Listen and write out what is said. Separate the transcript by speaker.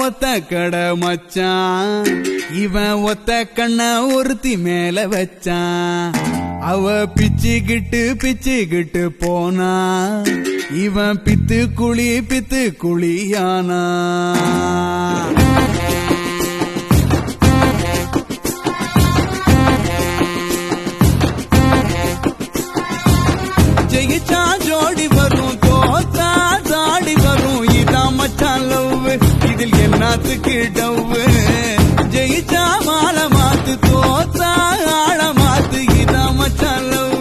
Speaker 1: ஒத்த கட மச்சான் இவன் ஒத்த கண்ண ஒருத்தி மேல வச்சான். அவ பிச்சுக்கிட்டு போனா இவன் பித்து குழியானா. ஜெயிச்சா ஜோடி வரும், தோத்தா தாடி வரும். இதான் மச்சான் லவ், இதில் என்னத்துக்கு டவ்?